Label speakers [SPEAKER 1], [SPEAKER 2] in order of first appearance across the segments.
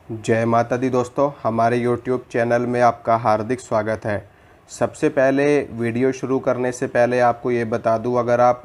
[SPEAKER 1] जय माता दी दोस्तों, हमारे YouTube चैनल में आपका हार्दिक स्वागत है। सबसे पहले वीडियो शुरू करने से पहले आपको ये बता दूं, अगर आप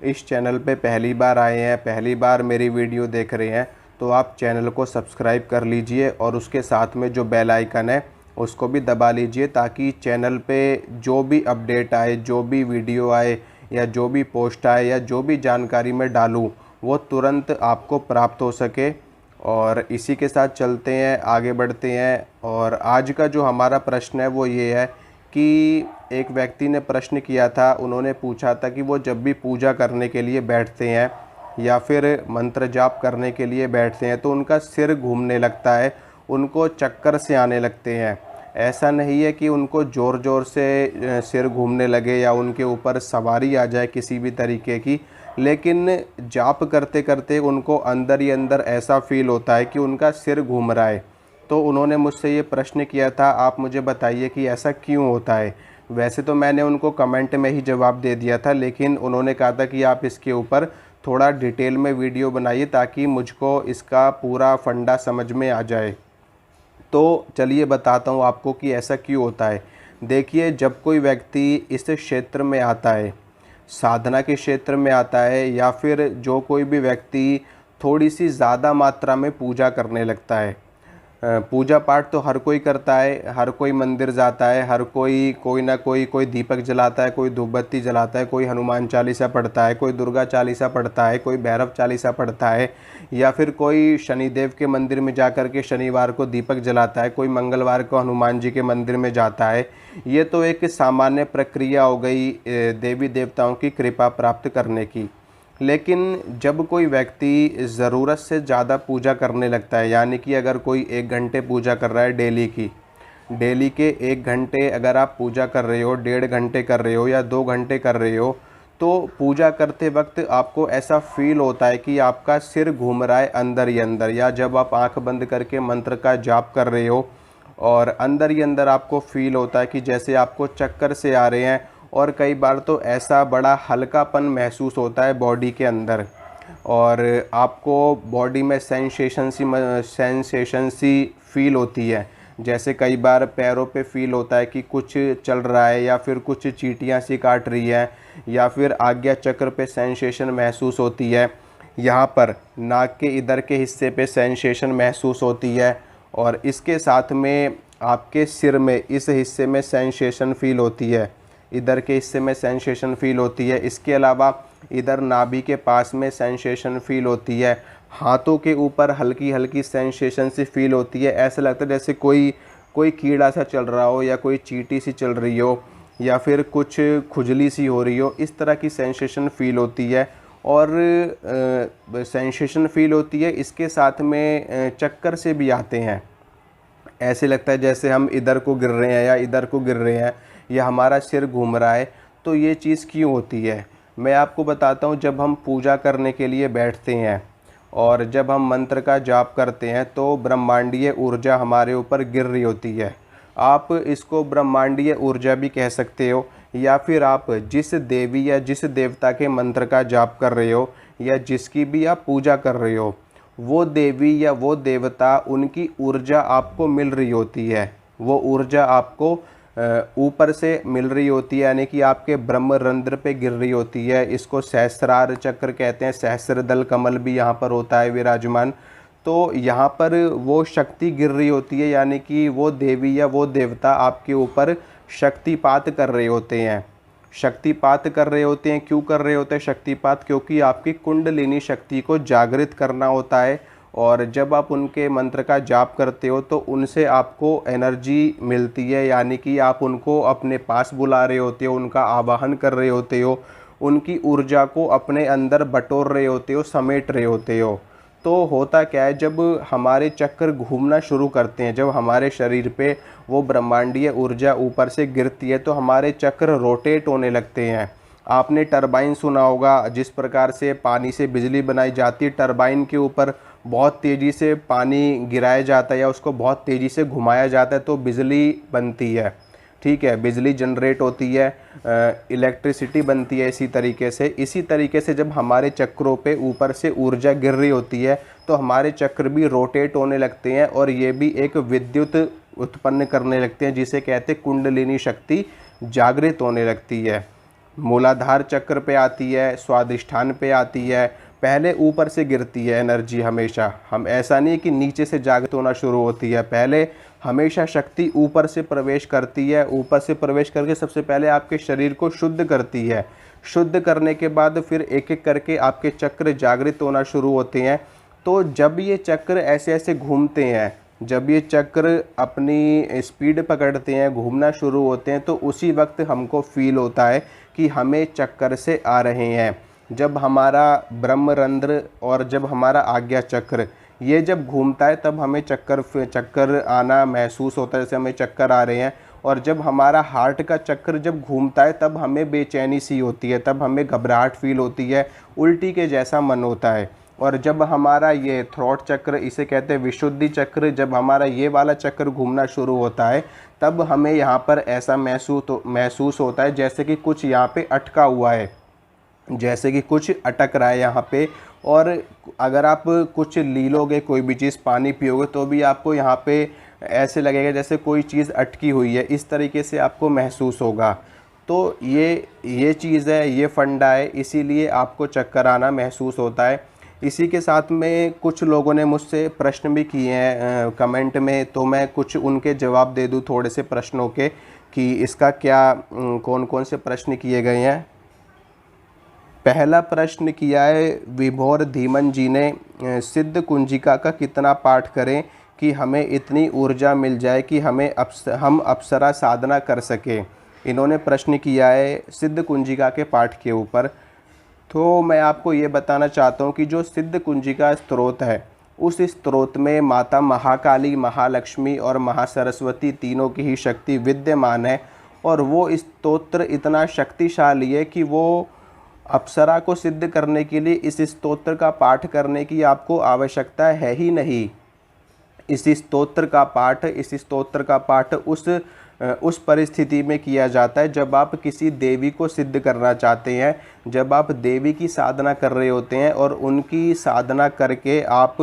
[SPEAKER 1] इस चैनल पे पहली बार आए हैं, पहली बार मेरी वीडियो देख रहे हैं, तो आप चैनल को सब्सक्राइब कर लीजिए और उसके साथ में जो बेल आइकन है उसको भी दबा लीजिए, ताकि चैनल पे जो भी अपडेट आए, जो भी वीडियो आए या जो भी पोस्ट आए या जो भी जानकारी मैं डालूँ वो तुरंत आपको प्राप्त हो सके। और इसी के साथ चलते हैं, आगे बढ़ते हैं। और आज का जो हमारा प्रश्न है वो ये है कि एक व्यक्ति ने प्रश्न किया था, उन्होंने पूछा था कि वो जब भी पूजा करने के लिए बैठते हैं या फिर मंत्र जाप करने के लिए बैठते हैं तो उनका सिर घूमने लगता है, उनको चक्कर से आने लगते हैं। ऐसा नहीं है कि उनको ज़ोर ज़ोर से सिर घूमने लगे या उनके ऊपर सवारी आ जाए किसी भी तरीके की, लेकिन जाप करते करते उनको अंदर ही अंदर ऐसा फील होता है कि उनका सिर घूम रहा है। तो उन्होंने मुझसे ये प्रश्न किया था, आप मुझे बताइए कि ऐसा क्यों होता है। वैसे तो मैंने उनको कमेंट में ही जवाब दे दिया था, लेकिन उन्होंने कहा था कि आप इसके ऊपर थोड़ा डिटेल में वीडियो बनाइए ताकि मुझको इसका पूरा फंडा समझ में आ जाए। तो चलिए बताता हूँ आपको कि ऐसा क्यों होता है। देखिए, जब कोई व्यक्ति इस क्षेत्र में आता है, साधना के क्षेत्र में आता है, या फिर जो कोई भी व्यक्ति थोड़ी सी ज़्यादा मात्रा में पूजा करने लगता है। पूजा पाठ तो हर कोई करता है, हर कोई मंदिर जाता है, हर कोई कोई ना कोई दीपक जलाता है, कोई धूपबत्ती जलाता है, कोई हनुमान चालीसा पढ़ता है, कोई दुर्गा चालीसा पढ़ता है, कोई भैरव चालीसा पढ़ता है, या फिर कोई शनिदेव के मंदिर में जाकर के शनिवार को दीपक जलाता है, कोई मंगलवार को हनुमान जी के मंदिर में जाता है। ये तो एक सामान्य प्रक्रिया हो गई देवी देवताओं की कृपा प्राप्त करने की। लेकिन जब कोई व्यक्ति ज़रूरत से ज़्यादा पूजा करने लगता है, यानी कि अगर कोई 1 घंटे पूजा कर रहा है डेली के 1 घंटे अगर आप पूजा कर रहे हो, 1.5 घंटे कर रहे हो या 2 घंटे कर रहे हो, तो पूजा करते वक्त आपको ऐसा फील होता है कि आपका सिर घूम रहा है अंदर ही अंदर। या जब आप आंख बंद करके मंत्र का जाप कर रहे हो और अंदर ही अंदर आपको फील होता है कि जैसे आपको चक्कर से आ रहे हैं, और कई बार तो ऐसा बड़ा हल्कापन महसूस होता है बॉडी के अंदर, और आपको बॉडी में सेंसेशन सी फील होती है। जैसे कई बार पैरों पे फील होता है कि कुछ चल रहा है, या फिर कुछ चींटियां सी काट रही है, या फिर आज्ञा चक्र पे सेंसेशन महसूस होती है, यहाँ पर नाक के इधर के हिस्से पे सेंसेशन महसूस होती है, और इसके साथ में आपके सिर में इस हिस्से में सेंसेशन फील होती है, इधर के हिस्से में सेंसेशन फील होती है। इसके अलावा इधर नाभि के पास में सेंसेशन फील होती है, हाथों के ऊपर हल्की हल्की सेंसेशन सी फील होती है। ऐसा लगता है जैसे कोई कोई कीड़ा सा चल रहा हो, या कोई चींटी सी चल रही हो, या फिर कुछ खुजली सी हो रही हो, इस तरह की सेंसेशन फील होती है। और सेंसेशन फील होती है, इसके साथ में चक्कर से भी आते हैं। ऐसे लगता है जैसे हम इधर को गिर रहे हैं या इधर को गिर रहे हैं, या हमारा सिर घूम रहा है। तो ये चीज़ क्यों होती है, मैं आपको बताता हूँ। जब हम पूजा करने के लिए बैठते हैं और जब हम मंत्र का जाप करते हैं तो ब्रह्मांडीय ऊर्जा हमारे ऊपर गिर रही होती है। आप इसको ब्रह्मांडीय ऊर्जा भी कह सकते हो, या फिर आप जिस देवी या जिस देवता के मंत्र का जाप कर रहे हो या जिसकी भी आप पूजा कर रहे हो, वो देवी या वो देवता, उनकी ऊर्जा आपको मिल रही होती है। वो ऊर्जा आपको ऊपर से मिल रही होती है, यानी कि आपके ब्रह्मरंध्र पे गिर रही होती है। इसको सहस्रार चक्र कहते हैं, सहस्रदल कमल भी यहाँ पर होता है विराजमान। तो यहाँ पर वो शक्ति गिर रही होती है, यानी कि वो देवी या वो देवता आपके ऊपर शक्तिपात कर रहे होते हैं। शक्तिपात कर रहे होते हैं, क्यों कर रहे होते हैं शक्तिपात? क्योंकि आपकी कुंडलिनी शक्ति को जागृत करना होता है। और जब आप उनके मंत्र का जाप करते हो तो उनसे आपको एनर्जी मिलती है, यानी कि आप उनको अपने पास बुला रहे होते हो, उनका आवाहन कर रहे होते हो, उनकी ऊर्जा को अपने अंदर बटोर रहे होते हो, समेट रहे होते हो। तो होता क्या है, जब हमारे चक्कर घूमना शुरू करते हैं, जब हमारे शरीर पे वो ब्रह्मांडीय ऊर्जा ऊपर से गिरती है, तो हमारे चक्र रोटेट होने लगते हैं। आपने टरबाइन सुना होगा, जिस प्रकार से पानी से बिजली बनाई जाती है, टरबाइन के ऊपर बहुत तेज़ी से पानी गिराया जाता है या उसको बहुत तेज़ी से घुमाया जाता है तो बिजली बनती है। ठीक है, बिजली जनरेट होती है, इलेक्ट्रिसिटी बनती है। इसी तरीके से जब हमारे चक्रों पे ऊपर से ऊर्जा गिर रही होती है तो हमारे चक्र भी रोटेट होने लगते हैं और ये भी एक विद्युत उत्पन्न करने लगते हैं, जिसे कहते हैं कुंडलिनी शक्ति जागृत होने लगती है। मूलाधार चक्र पे आती है, स्वादिष्ठान पे आती है, पहले ऊपर से गिरती है एनर्जी हमेशा। हम ऐसा नहीं कि नीचे से जागृत होना शुरू होती है, पहले हमेशा शक्ति ऊपर से प्रवेश करती है। ऊपर से प्रवेश करके सबसे पहले आपके शरीर को शुद्ध करती है। शुद्ध करने के बाद फिर एक एक करके आपके चक्र जागृत होना शुरू होते हैं। तो जब ये चक्र ऐसे ऐसे घूमते हैं, जब ये चक्र अपनी स्पीड पकड़ते हैं, घूमना शुरू होते हैं, तो उसी वक्त हमको फील होता है कि हमें चक्कर से आ रहे हैं। जब हमारा ब्रह्मरंध्र और जब हमारा आज्ञा चक्र ये जब घूमता है तब हमें चक्कर आना महसूस होता है, जैसे हमें चक्कर आ रहे हैं। और जब हमारा हार्ट का चक्र जब घूमता है तब हमें बेचैनी सी होती है, तब हमें घबराहट फील होती है, उल्टी के जैसा मन होता है। और जब हमारा ये थ्रोट चक्र, इसे कहते हैं विशुद्धि चक्र, जब हमारा ये वाला चक्र घूमना शुरू होता है तब हमें यहाँ पर ऐसा महसूस होता है जैसे कि कुछ यहाँ पे अटका हुआ है, जैसे कि कुछ अटक रहा है यहाँ पे। और अगर आप कुछ ली लोगे, कोई भी चीज़ पानी पियोगे, तो भी आपको यहाँ पे ऐसे लगेगा जैसे कोई चीज़ अटकी हुई है, इस तरीके से आपको महसूस होगा। तो ये चीज़ है, ये फंडा है, इसीलिए आपको चक्कर आना महसूस होता है। इसी के साथ में कुछ लोगों ने मुझसे प्रश्न भी किए हैं कमेंट में, तो मैं कुछ उनके जवाब दे दूं थोड़े से प्रश्नों के, कि इसका क्या कौन कौन से प्रश्न किए गए हैं। पहला प्रश्न किया है विभोर धीमन जी ने, सिद्ध कुंजिका का कितना पाठ करें कि हमें इतनी ऊर्जा मिल जाए कि हम अप्सरा साधना कर सकें। इन्होंने प्रश्न किया है सिद्ध कुंजिका के पाठ के ऊपर। तो मैं आपको ये बताना चाहता हूँ कि जो सिद्ध कुंजिका स्त्रोत है, उस स्त्रोत में माता महाकाली, महालक्ष्मी और महासरस्वती तीनों की ही शक्ति विद्यमान है। और वो स्तोत्र इतना शक्तिशाली है कि वो अप्सरा को सिद्ध करने के लिए इस स्तोत्र का पाठ करने की आपको आवश्यकता है ही नहीं। इस स्तोत्र का पाठ उस परिस्थिति में किया जाता है जब आप किसी देवी को सिद्ध करना चाहते हैं, जब आप देवी की साधना कर रहे होते हैं और उनकी साधना करके आप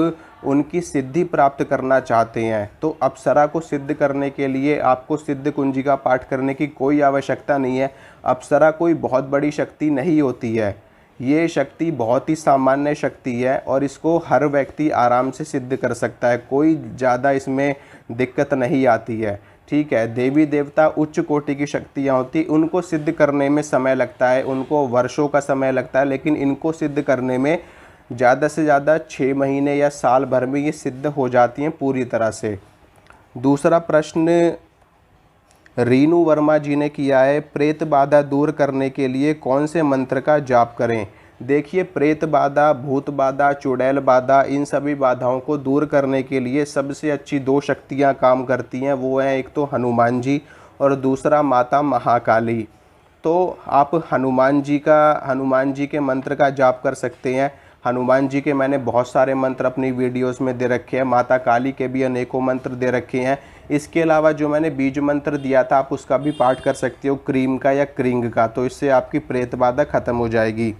[SPEAKER 1] उनकी सिद्धि प्राप्त करना चाहते हैं। तो अप्सरा को सिद्ध करने के लिए आपको सिद्ध कुंजिका पाठ करने की कोई आवश्यकता नहीं है। अप्सरा कोई बहुत बड़ी शक्ति नहीं होती है, ये शक्ति बहुत ही सामान्य शक्ति है और इसको हर व्यक्ति आराम से सिद्ध कर सकता है, कोई ज़्यादा इसमें दिक्कत नहीं आती है। ठीक है, देवी देवता उच्च कोटि की शक्तियाँ होती, उनको सिद्ध करने में समय लगता है, उनको वर्षों का समय लगता है, लेकिन इनको सिद्ध करने में ज़्यादा से ज़्यादा 6 महीने या साल भर में ये सिद्ध हो जाती हैं पूरी तरह से। दूसरा प्रश्न रीनू वर्मा जी ने किया है, प्रेत बाधा दूर करने के लिए कौन से मंत्र का जाप करें। देखिए, प्रेत बाधा, भूत बाधा, चुड़ैल बाधा, इन सभी बाधाओं को दूर करने के लिए सबसे अच्छी 2 शक्तियां काम करती हैं। वो हैं एक तो हनुमान जी और दूसरा माता महाकाली। तो आप हनुमान जी के मंत्र का जाप कर सकते हैं। हनुमान जी के मैंने बहुत सारे मंत्र अपनी वीडियोस में दे रखे हैं, माता काली के भी अनेकों मंत्र दे रखे हैं। इसके अलावा जो मैंने बीज मंत्र दिया था, आप उसका भी पाठ कर सकते हो, क्रीम का या क्रिंग का, तो इससे आपकी प्रेत बाधा खत्म हो जाएगी।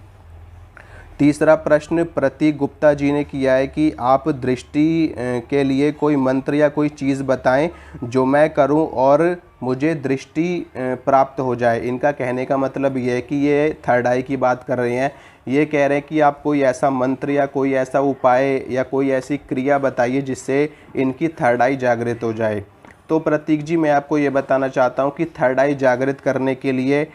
[SPEAKER 1] तीसरा प्रश्न प्रतीक गुप्ता जी ने किया है कि आप दृष्टि के लिए कोई मंत्र या कोई चीज़ बताएं जो मैं करूं और मुझे दृष्टि प्राप्त हो जाए। इनका कहने का मतलब ये है कि ये थर्ड आई की बात कर रहे हैं। ये कह रहे हैं कि आप कोई ऐसा मंत्र या कोई ऐसा उपाय या कोई ऐसी क्रिया बताइए जिससे इनकी थर्ड आई जागृत हो जाए। तो प्रतीक जी, मैं आपको ये बताना चाहता हूँ कि थर्ड आई जागृत करने के लिए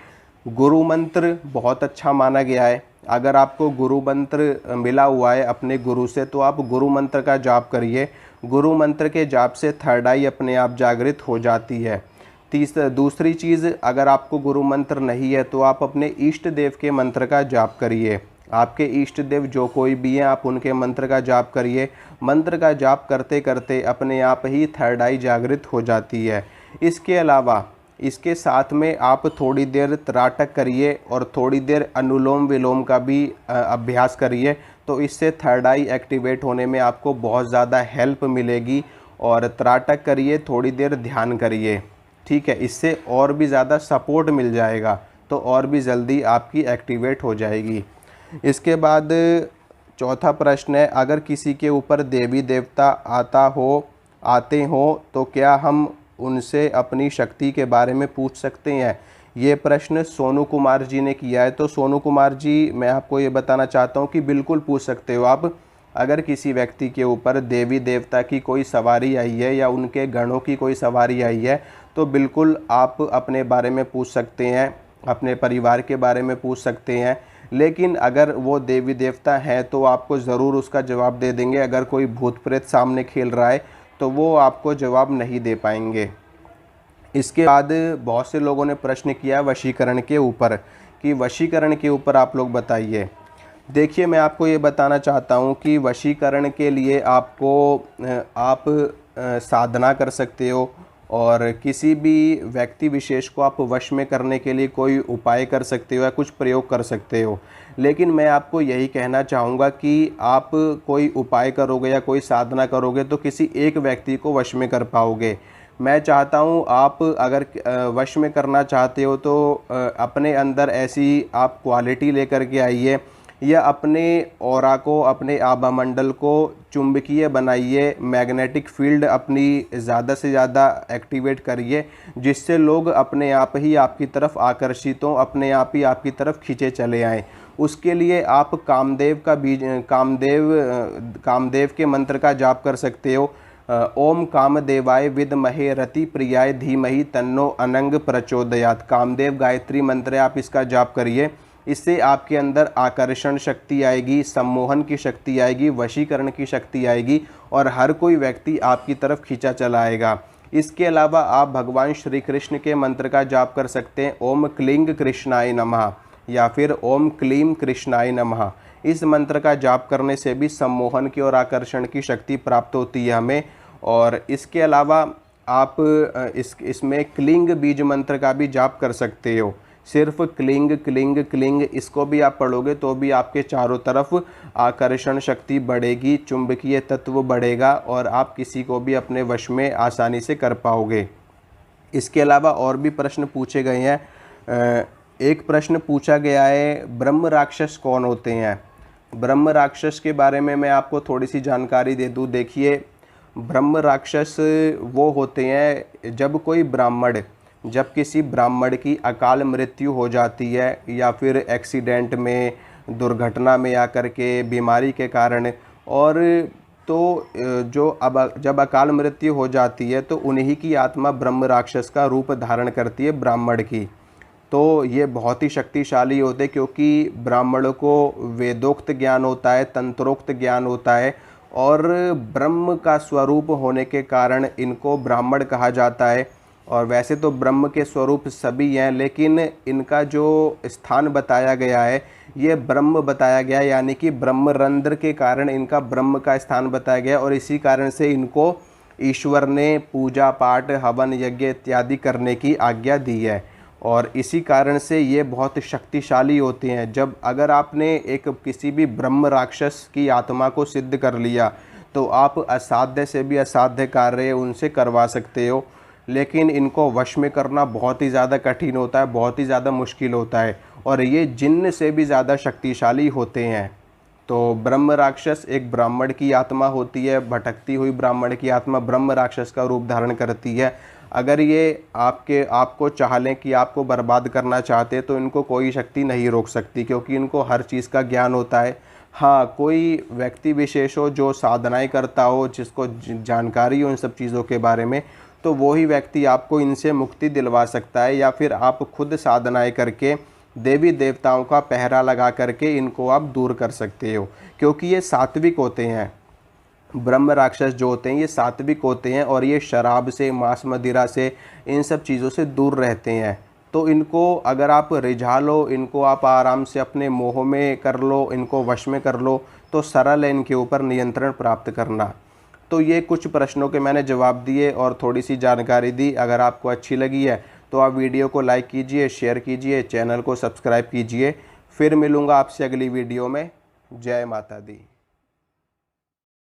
[SPEAKER 1] गुरु मंत्र बहुत अच्छा माना गया है। अगर आपको गुरु मंत्र मिला हुआ है अपने गुरु से, तो आप गुरु मंत्र का जाप करिए। गुरु मंत्र के जाप से थर्ड आई अपने आप जागृत हो जाती है। दूसरी चीज़, अगर आपको गुरु मंत्र नहीं है तो आप अपने इष्ट देव के मंत्र का जाप करिए। आपके इष्ट देव जो कोई भी हैं, आप उनके मंत्र का जाप करिए। मंत्र का जाप करते करते अपने आप ही थर्ड आई जागृत हो जाती है। इसके अलावा इसके साथ में आप थोड़ी देर त्राटक करिए और थोड़ी देर अनुलोम विलोम का भी अभ्यास करिए, तो इससे थर्ड आई एक्टिवेट होने में आपको बहुत ज़्यादा हेल्प मिलेगी। और त्राटक करिए, थोड़ी देर ध्यान करिए। ठीक है, इससे और भी ज़्यादा सपोर्ट मिल जाएगा, तो और भी जल्दी आपकी एक्टिवेट हो जाएगी। इसके बाद चौथा प्रश्न है, अगर किसी के ऊपर देवी देवता आते हो तो क्या हम उनसे अपनी शक्ति के बारे में पूछ सकते हैं? ये प्रश्न सोनू कुमार जी ने किया है। तो सोनू कुमार जी, मैं आपको ये बताना चाहता हूँ कि बिल्कुल पूछ सकते हो आप। अगर किसी व्यक्ति के ऊपर देवी देवता की कोई सवारी आई है या उनके गणों की कोई सवारी आई है, तो बिल्कुल आप अपने बारे में पूछ सकते हैं, अपने परिवार के बारे में पूछ सकते हैं। लेकिन अगर वो देवी देवता हैं तो आपको ज़रूर उसका जवाब दे देंगे। अगर कोई भूत प्रेत सामने खेल रहा है तो वो आपको जवाब नहीं दे पाएंगे। इसके बाद बहुत से लोगों ने प्रश्न किया वशीकरण के ऊपर, कि वशीकरण के ऊपर आप लोग बताइए। देखिए, मैं आपको ये बताना चाहता हूँ कि वशीकरण के लिए आप साधना कर सकते हो, और किसी भी व्यक्ति विशेष को आप वश में करने के लिए कोई उपाय कर सकते हो या कुछ प्रयोग कर सकते हो। लेकिन मैं आपको यही कहना चाहूँगा कि आप कोई उपाय करोगे या कोई साधना करोगे तो किसी एक व्यक्ति को वश में कर पाओगे। मैं चाहता हूँ आप अगर वश में करना चाहते हो तो अपने अंदर ऐसी आप क्वालिटी लेकर के आइए, या अपने ऑरा को, अपने आभा मंडल को चुंबकीय बनाइए, मैग्नेटिक फील्ड अपनी ज़्यादा से ज़्यादा एक्टिवेट करिए, जिससे लोग अपने आप ही आपकी तरफ आकर्षित हों, अपने आप ही आपकी तरफ खींचे चले आएँ। उसके लिए आप कामदेव के मंत्र का जाप कर सकते हो। ओम कामदेवाय विद्महे रति प्रियाय धीमहि तन्नो अनंग प्रचोदयात्। कामदेव गायत्री मंत्र है, आप इसका जाप करिए। इससे आपके अंदर आकर्षण शक्ति आएगी, सम्मोहन की शक्ति आएगी, वशीकरण की शक्ति आएगी, और हर कोई व्यक्ति आपकी तरफ खींचा चला आएगा। इसके अलावा आप भगवान श्री कृष्ण के मंत्र का जाप कर सकते हैं, ओम क्लीं कृष्णाय नमः या फिर ओम क्लीं कृष्णाय नमः। इस मंत्र का जाप करने से भी सम्मोहन की और आकर्षण की शक्ति प्राप्त होती है हमें। और इसके अलावा आप इसमें क्लिंग बीज मंत्र का भी जाप कर सकते हो। सिर्फ क्लिंग क्लिंग क्लिंग इसको भी आप पढ़ोगे तो भी आपके चारों तरफ आकर्षण शक्ति बढ़ेगी, चुंबकीय तत्व बढ़ेगा, और आप किसी को भी अपने वश में आसानी से कर पाओगे। इसके अलावा और भी प्रश्न पूछे गए हैं। एक प्रश्न पूछा गया है, ब्रह्म राक्षस कौन होते हैं? ब्रह्म राक्षस के बारे में मैं आपको थोड़ी सी जानकारी दे दूं। देखिए, ब्रह्म राक्षस वो होते हैं जब किसी ब्राह्मण की अकाल मृत्यु हो जाती है, या फिर एक्सीडेंट में, दुर्घटना में आकर के, बीमारी के कारण, और तो जब अकाल मृत्यु हो जाती है तो उन्हीं की आत्मा ब्रह्म राक्षस का रूप धारण करती है ब्राह्मण की। तो ये बहुत ही शक्तिशाली होते हैं, क्योंकि ब्राह्मणों को वेदोक्त ज्ञान होता है, तंत्रोक्त ज्ञान होता है, और ब्रह्म का स्वरूप होने के कारण इनको ब्राह्मण कहा जाता है। और वैसे तो ब्रह्म के स्वरूप सभी हैं, लेकिन इनका जो स्थान बताया गया है ये ब्रह्म बताया गया है, यानी कि ब्रह्मरंध्र के कारण इनका ब्रह्म का स्थान बताया गया, और इसी कारण से इनको ईश्वर ने पूजा पाठ, हवन यज्ञ इत्यादि करने की आज्ञा दी है, और इसी कारण से ये बहुत शक्तिशाली होते हैं। जब अगर आपने किसी भी ब्रह्म राक्षस की आत्मा को सिद्ध कर लिया तो आप असाध्य से भी असाध्य कार्य उनसे करवा सकते हो, लेकिन इनको वश में करना बहुत ही ज़्यादा कठिन होता है, बहुत ही ज़्यादा मुश्किल होता है, और ये जिन्न से भी ज़्यादा शक्तिशाली होते हैं। तो ब्रह्म राक्षस एक ब्राह्मण की आत्मा होती है, भटकती हुई ब्राह्मण की आत्मा ब्रह्म राक्षस का रूप धारण करती है। अगर ये आपको चाह लें कि आपको बर्बाद करना चाहते हैं तो इनको कोई शक्ति नहीं रोक सकती, क्योंकि इनको हर चीज़ का ज्ञान होता है। हाँ, कोई व्यक्ति विशेष हो जो साधनाएं करता हो, जिसको जानकारी हो इन सब चीज़ों के बारे में, तो वही व्यक्ति आपको इनसे मुक्ति दिलवा सकता है, या फिर आप खुद साधनाएं करके देवी देवताओं का पहरा लगा करके इनको आप दूर कर सकते हो, क्योंकि ये सात्विक होते हैं। ब्रह्म राक्षस जो होते हैं ये सात्विक होते हैं, और ये शराब से, मांस मदिरा से, इन सब चीज़ों से दूर रहते हैं। तो इनको अगर आप रिझा लो, इनको आप आराम से अपने मोह में कर लो, इनको वश में कर लो, तो सरल है इनके ऊपर नियंत्रण प्राप्त करना। तो ये कुछ प्रश्नों के मैंने जवाब दिए और थोड़ी सी जानकारी दी। अगर आपको अच्छी लगी है तो आप वीडियो को लाइक कीजिए, शेयर कीजिए, चैनल को सब्सक्राइब कीजिए। फिर मिलूँगा आपसे अगली वीडियो में। जय माता दी।